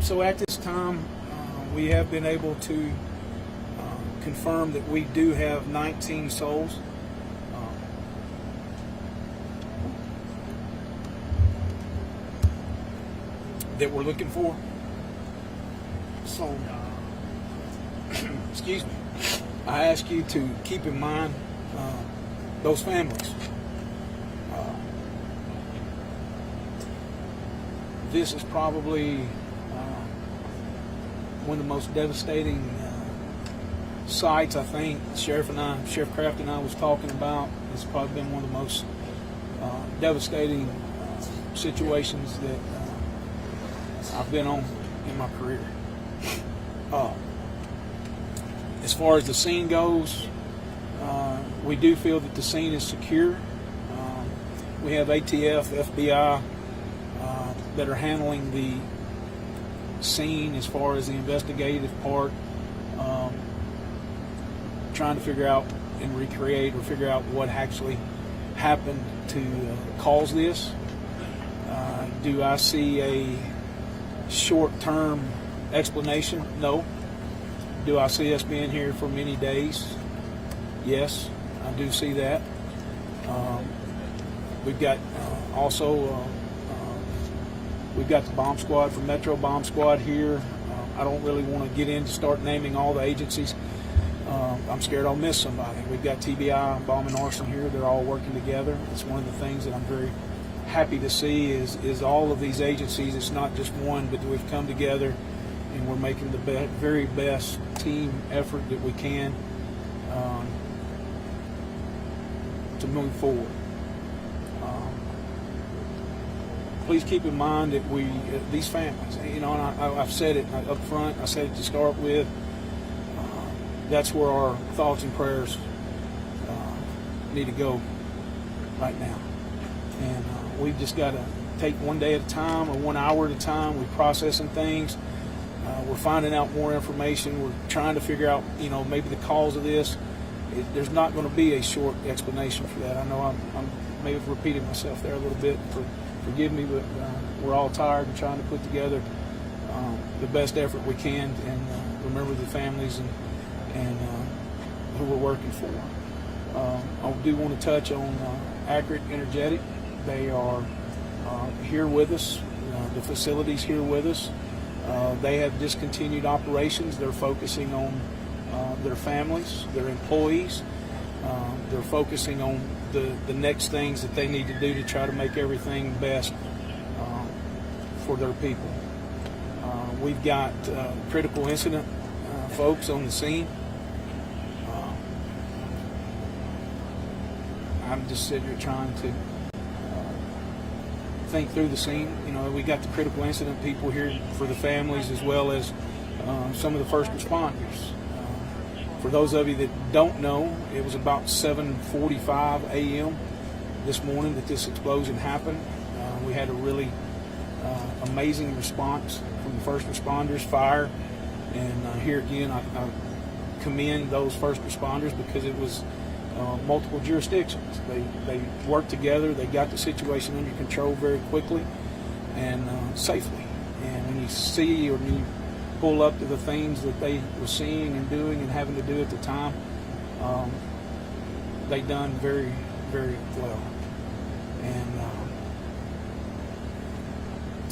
So at this time, we have been able to confirm that we do have 19 souls. That we're looking for. So, excuse me, I ask you to keep in mind those families. This is probably one of the most devastating sights, I think. Sheriff Kraft and I was talking about. It's probably been one of the most devastating situations that I've been on in my career. As far as the scene goes, we do feel that the scene is secure. We have ATF, FBI that are handling the scene as far as the investigative part, trying to figure out and recreate or figure out what actually happened to cause this. Do I see a short-term explanation? No. Do I see us being here for many days? Yes, I do see that. We've got we've got the bomb squad from Metro Bomb Squad here. I don't really want to get in to start naming all the agencies. I'm scared I'll miss somebody. We've got TBI, Bomb and Arson here. They're all working together. It's one of the things that I'm very happy to see is all of these agencies. It's not just one, but we've come together and we're making the very best team effort that we can to move forward. Please keep in mind that these families, and I've said it up front, I said it to start with, that's where our thoughts and prayers need to go right now. And we've just got to take one day at a time or 1 hour at a time. We're processing things. We're finding out more information. We're trying to figure out, maybe the cause of this. There's not going to be a short explanation for that. I know I'm maybe repeating myself there a little bit. Forgive me, but we're all tired and trying to put together the best effort we can and remember the families and who we're working for. I do want to touch on Accurate Energetic. They are here with us. The facility's here with us. They have discontinued operations. They're focusing on their families, their employees. They're focusing on the next things that they need to do to try to make everything best for their people. We've got critical incident folks on the scene. I'm just sitting here trying to think through the scene. We got the critical incident people here for the families as well as some of the first responders. For those of you that don't know, it was about 7:45 a.m. this morning that this explosion happened. We had a really amazing response from the first responders, fire, and here again I commend those first responders because it was multiple jurisdictions. They worked together. They got the situation under control very quickly and safely. And when you see or you pull up to the things that they were seeing and doing and having to do at the time, they done very, very well. And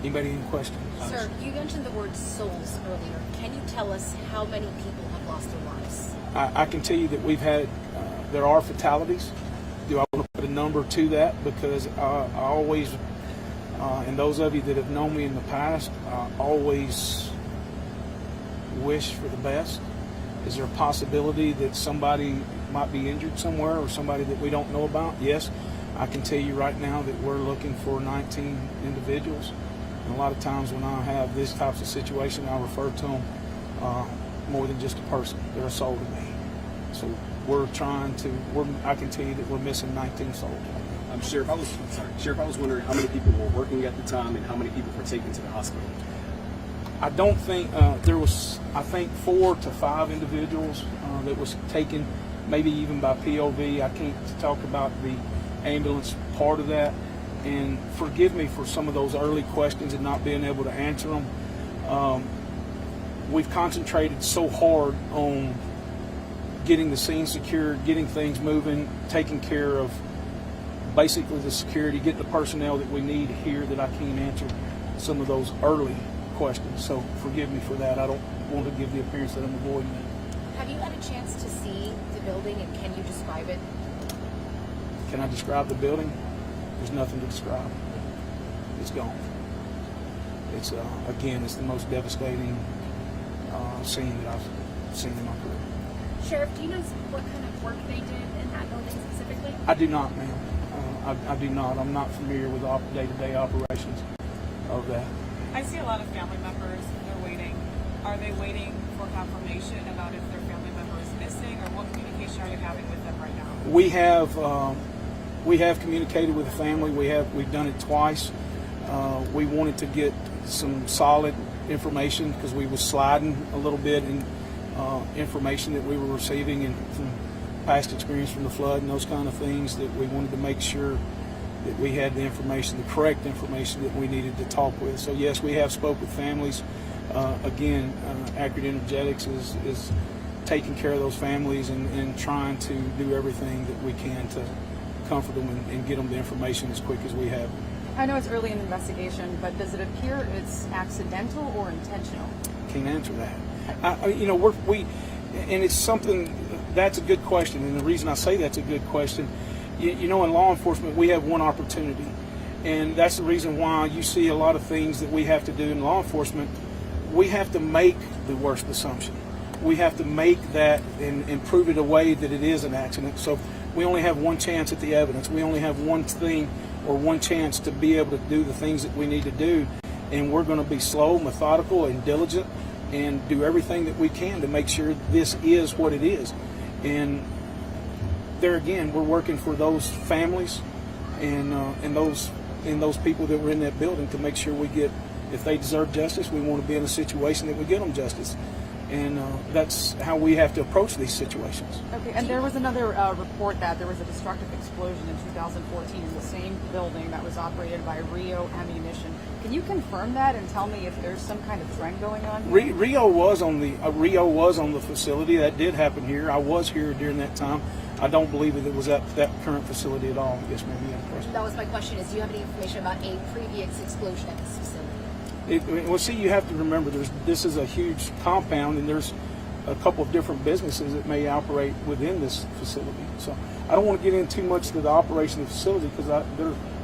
anybody any questions? Sir, you mentioned the word souls earlier. Can you tell us how many people have lost their lives? I can tell you that we've had, there are fatalities. Do I want to put a number to that? Because I always, and those of you that have known me in the past, I always wish for the best. Is there a possibility that somebody might be injured somewhere or somebody that we don't know about? Yes, I can tell you right now that we're looking for 19 individuals. And a lot of times when I have this types of situation, I refer to them more than just a person. They're a soul to me. So we're trying to, I can tell you that we're missing 19 souls. Sheriff, I was wondering how many people were working at the time and how many people were taken to the hospital. I don't think there was, I think 4 to 5 individuals that was taken, maybe even by POV. I can't talk about the ambulance part of that. And forgive me for some of those early questions and not being able to answer them. We've concentrated so hard on getting the scene secured, getting things moving, taking care of basically the security, getting the personnel that we need here, that I can't answer some of those early questions. So forgive me for that. I don't want to give the appearance that I'm avoiding that. Have you had a chance to see the building, and can you describe it? Can I describe the building? There's nothing to describe. It's gone. It's again, it's the most devastating scene that I've seen in my career. Sheriff, do you know what kind of work they did in that building specifically? I do not, ma'am. I do not. I'm not familiar with the day-to-day operations of that. I see a lot of family members, they're waiting. Are they waiting for confirmation about if their family member is missing, or what communication are you having with them right now? We have communicated with the family. We've done it twice. We wanted to get some solid information because we were sliding a little bit in information that we were receiving and from past experience from the flood and those kind of things, that we wanted to make sure that we had the information, the correct information that we needed to talk with. So yes, we have spoke with families. Again, Accurate Energetics is taking care of those families and trying to do everything that we can to comfort them and get them the information as quick as we have. I know it's early in the investigation, but does it appear it's accidental or intentional? Can't answer that. And it's something, that's a good question. And the reason I say that's a good question, in law enforcement, we have one opportunity. And that's the reason why you see a lot of things that we have to do in law enforcement. We have to make the worst assumption. We have to make that and prove it away that it is an accident. So we only have one chance at the evidence. We only have one thing or one chance to be able to do the things that we need to do. And we're going to be slow, methodical, and diligent and do everything that we can to make sure this is what it is. And there again, we're working for those families and those people that were in that building to make sure we get, if they deserve justice, we want to be in a situation that we get them justice. And that's how we have to approach these situations. Okay, and there was another report that there was a destructive explosion in 2014 in the same building that was operated by Rio Ammunition. Can you confirm that and tell me if there's some kind of trend going on here? Rio was on the facility. That did happen here. I was here during that time. I don't believe that it was at that current facility at all. Yes, ma'am. You have a question. That was my question, is do you have any information about a previous explosion at this facility? You have to remember, this is a huge compound, and there's a couple of different businesses that may operate within this facility. So I don't want to get into too much to the operation of the facility because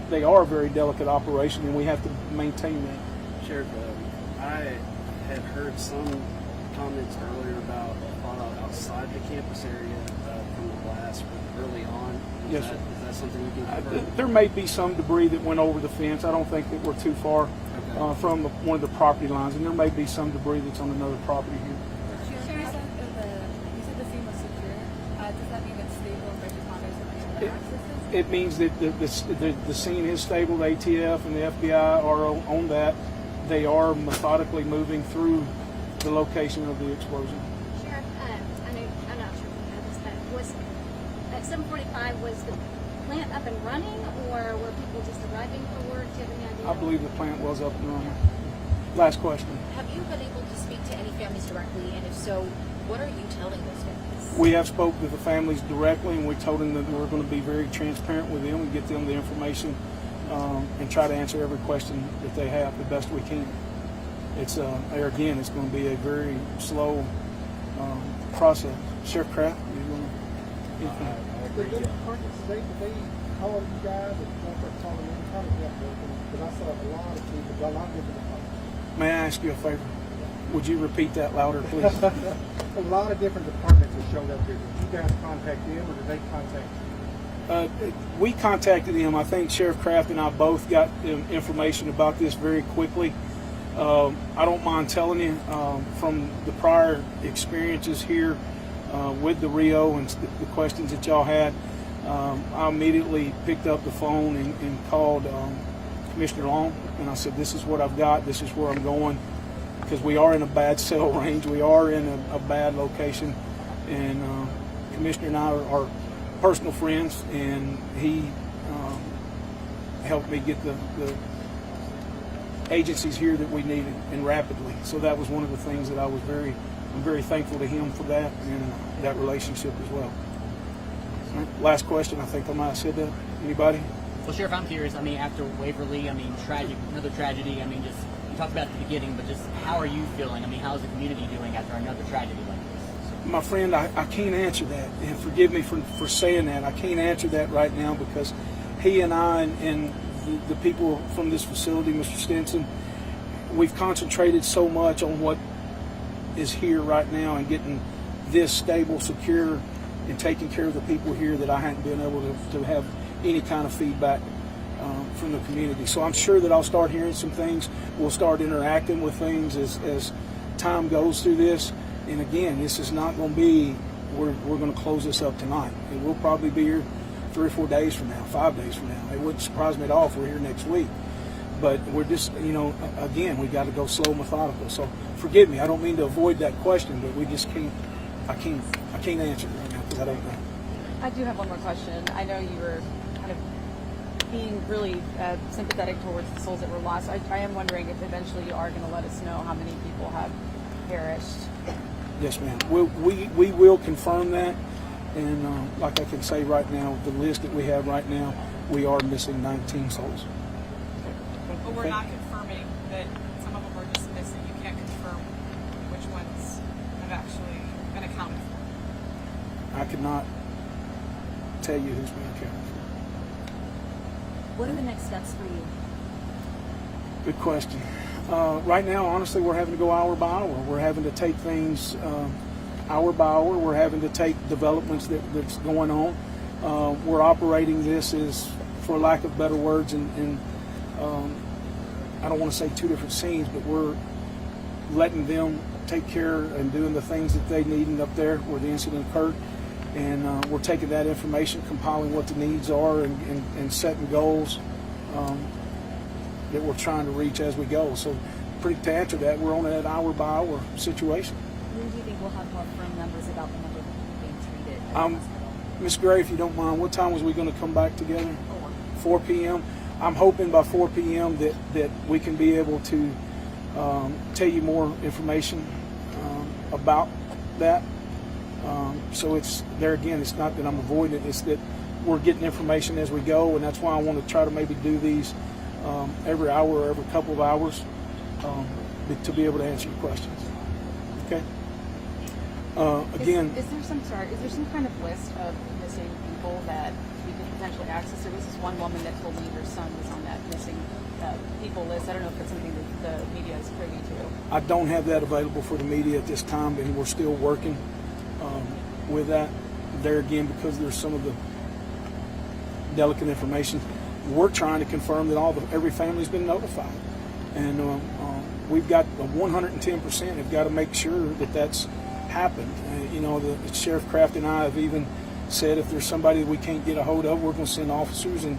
they are a very delicate operation, and we have to maintain that. Sheriff, I had heard some comments earlier about fallout outside the campus area from the blast early on. Yes, sir. Is that something you can confirm? There may be some debris that went over the fence. I don't think that we're too far from one of the property lines, and there may be some debris that's on another property here. You said the scene was secure. Does that mean it's stable and first responders have been able to access it? It means that the scene is stable. The ATF and the FBI are on that. They are methodically moving through the location of the explosion. Sheriff, I'm not sure if you know this, but was at 7:45 was the plant up and running, or were people just arriving for work? Do you have any idea? I believe the plant was up and running. Last question. Have you been able to speak to any families directly, and if so, what are you telling those families? We have spoke with the families directly, and we told them that we're going to be very transparent with them and get them the information and try to answer every question that they have the best we can. It's again, it's going to be a very slow process. Sheriff Kraft, you want to? Did the department state that they called you guys or calling you? Because I saw a lot of people, a lot of different departments. May I ask you a favor? Would you repeat that louder, please? A lot of different departments that showed up here. Did you guys contact them, or did they contact you? We contacted him. I think Sheriff Kraft and I both got information about this very quickly. I don't mind telling you from the prior experiences here with the Rio and the questions that y'all had, I immediately picked up the phone and called Commissioner Long, and I said, this is what I've got, this is where I'm going, because we are in a bad cell range, we are in a bad location, and Commissioner and I are personal friends, and he helped me get the agencies here that we needed, and rapidly. So that was one of the things that I'm very thankful to him for that, and that relationship as well. All right, last question. I think I might have said that. Anybody? Well, Sheriff, I'm curious. I mean, after Waverly, I mean, another tragedy. I mean, just you talked about at the beginning, but just how are you feeling? I mean, how's the community doing after another tragedy like this? My friend, I can't answer that, and forgive me for saying that. I can't answer that right now because he and I and the people from this facility, Mr. Stinson, we've concentrated so much on what is here right now and getting this stable, secure, and taking care of the people here that I hadn't been able to have any kind of feedback from the community. So I'm sure that I'll start hearing some things. We'll start interacting with things as time goes through this. And again, this is not going to be, we're going to close this up tonight. And we'll probably be here 3 or 4 days from now, 5 days from now. It wouldn't surprise me at all if we're here next week. But we're just, again, we got to go slow, methodical. So forgive me, I don't mean to avoid that question, but we just can't, I can't answer it right now because I don't know. I do have one more question. I know you were kind of being really sympathetic towards the souls that were lost. I am wondering if eventually you are going to let us know how many people have perished. Yes, ma'am. We will confirm that. And like I can say right now, the list that we have right now, we are missing 19 souls. But we're not confirming that some of them are just missing. You can't confirm which ones have actually been accounted for. I could not tell you who's been accounted for. What are the next steps for you? Good question. Right now, honestly, we're having to go hour by hour. We're having to take things hour by hour. We're having to take developments that's going on. We're operating this as, for lack of better words, and I don't want to say two different scenes, but we're letting them take care and doing the things that they need up there where the incident occurred. And we're taking that information, compiling what the needs are, and setting goals that we're trying to reach as we go. So to answer that, we're on that hour by hour situation. When do you think we'll have more firm numbers about the number of people being treated? Ms. Gray, if you don't mind, what time was we going to come back together? 4 p.m. I'm hoping by 4 p.m. that we can be able to tell you more information about that. So it's there again. It's not that I'm avoiding it. It's that we're getting information as we go, and that's why I want to try to maybe do these every hour or every couple of hours to be able to answer your questions. Okay. Again, is there some kind of list of missing people that we could potentially access? There was this one woman that told me her son was on that missing people list. I don't know if that's something that the media is privy to. I don't have that available for the media at this time, and we're still working with that. There again, because there's some of the delicate information, we're trying to confirm that every family's been notified, and we've got 110% have got to make sure that that's happened. The Sheriff Kraft and I have even said if there's somebody that we can't get a hold of, we're going to send officers and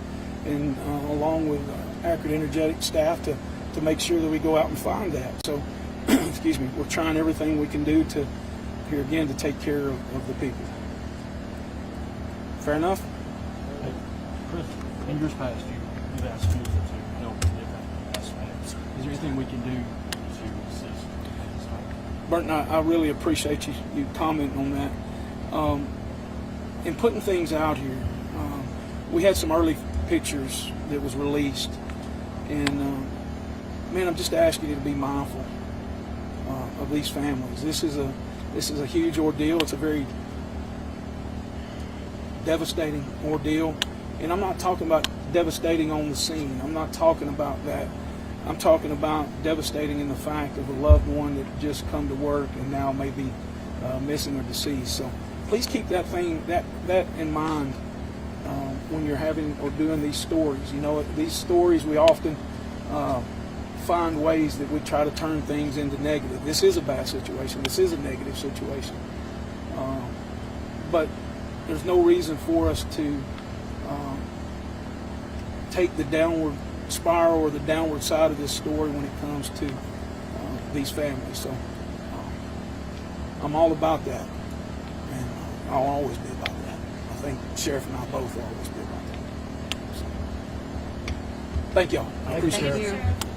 along with accurate energetic staff to make sure that we go out and find that. So, excuse me, we're trying everything we can do to take care of the people. Fair enough? Hey, Chris, in years past, you've asked me to help in different aspects. Is there anything we can do to assist at this time? Burton, I really appreciate you commenting on that. In putting things out here, we had some early pictures that was released, and man, I'm just asking you to be mindful of these families. This is a huge ordeal. It's a very devastating ordeal, and I'm not talking about devastating on the scene. I'm not talking about that. I'm talking about devastating in the fact of a loved one that just come to work and now may be missing or deceased. So please keep that in mind when you're having or doing these stories. These stories, we often find ways that we try to turn things into negative. This is a bad situation. This is a negative situation. But there's no reason for us to take the downward spiral or the downward side of this story when it comes to these families. So I'm all about that, and I'll always be about that. I think Sheriff and I both will always be about that. So, thank y'all. I appreciate it. Thank you.